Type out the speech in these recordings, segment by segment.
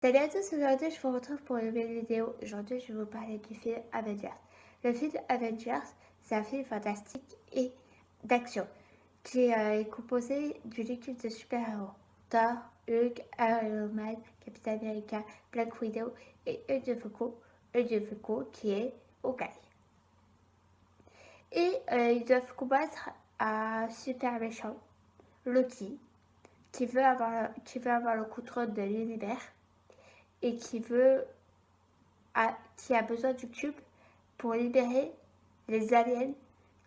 Salut à tous, aujourd'hui je vous retrouve pour une nouvelle vidéo. Aujourd'hui je vais vous parler du film Avengers. Le film Avengers, c'est un film fantastique et d'action qui est composé d'une équipe de super-héros. Thor, Hulk, Iron Man, Captain America, Black Widow et Hulk de Foucault qui est Hawkeye. Et ils doivent combattre un super méchant, Loki, qui veut avoir le contrôle de l'univers et qui a besoin du cube pour libérer les aliens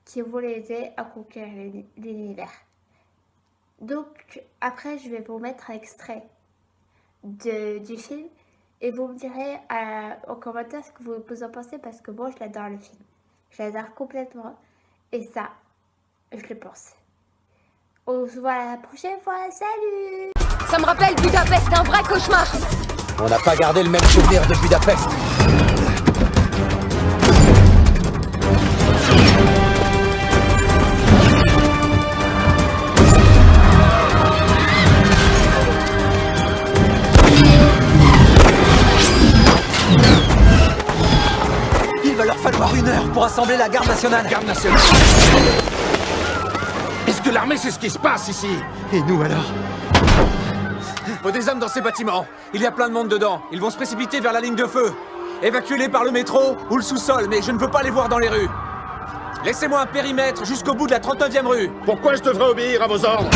qui vont l'aider à conquérir l'univers. Donc après je vais vous mettre un extrait du film et vous me direz en commentaire ce que vous en pensez, parce que moi je l'adore le film. Je l'adore complètement et ça, je le pense. On se voit la prochaine fois, salut! Ça me rappelle Budapest, un vrai cauchemar. On n'a pas gardé le même souvenir de Budapest. Il va leur falloir 1 heure pour assembler la garde nationale. Garde nationale. Est-ce que l'armée sait ce qui se passe ici? Et nous alors? Faut des hommes dans ces bâtiments. Il y a plein de monde dedans. Ils vont se précipiter vers la ligne de feu. Évacuez-les par le métro ou le sous-sol, mais je ne veux pas les voir dans les rues. Laissez-moi un périmètre jusqu'au bout de la 39e rue. Pourquoi je devrais obéir à vos ordres?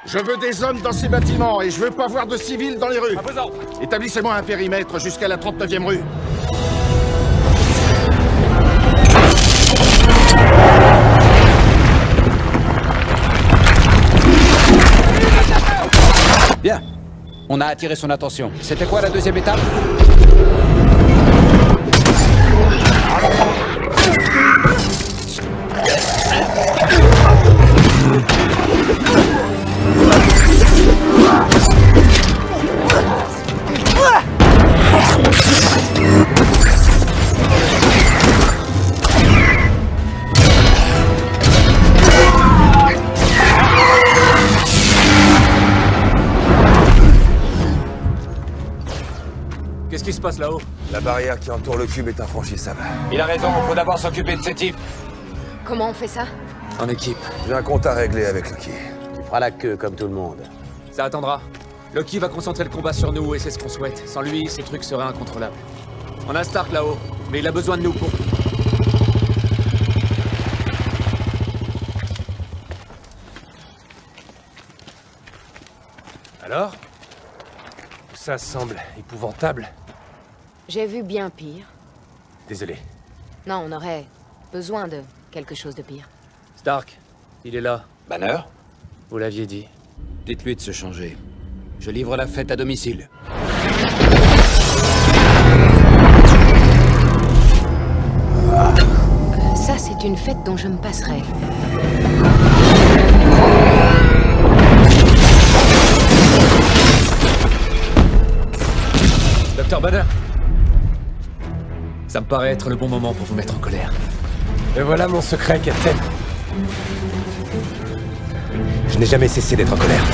Je veux des hommes dans ces bâtiments et je veux pas voir de civils dans les rues. À vos ordres. Établissez-moi un périmètre jusqu'à la 39e rue. Bien. On a attiré son attention. C'était quoi la 2e étape? Qu'est-ce qui se passe là-haut? La barrière qui entoure le cube est infranchissable. Il a raison, il faut d'abord s'occuper de ces types. Comment on fait ça? En équipe. J'ai un compte à régler avec Loki. Tu feras la queue comme tout le monde. Ça attendra. Loki va concentrer le combat sur nous et c'est ce qu'on souhaite. Sans lui, ces trucs seraient incontrôlables. On a Stark là-haut, mais il a besoin de nous pour... Alors? Ça semble épouvantable. J'ai vu bien pire. Désolé. Non, on aurait besoin de quelque chose de pire. Stark, il est là. Banner? Vous l'aviez dit. Dites-lui de se changer. Je livre la fête à domicile. Ça, c'est une fête dont je me passerai. Docteur Banner. Ça me paraît être le bon moment pour vous mettre en colère. Et voilà mon secret, Captain. Je n'ai jamais cessé d'être en colère.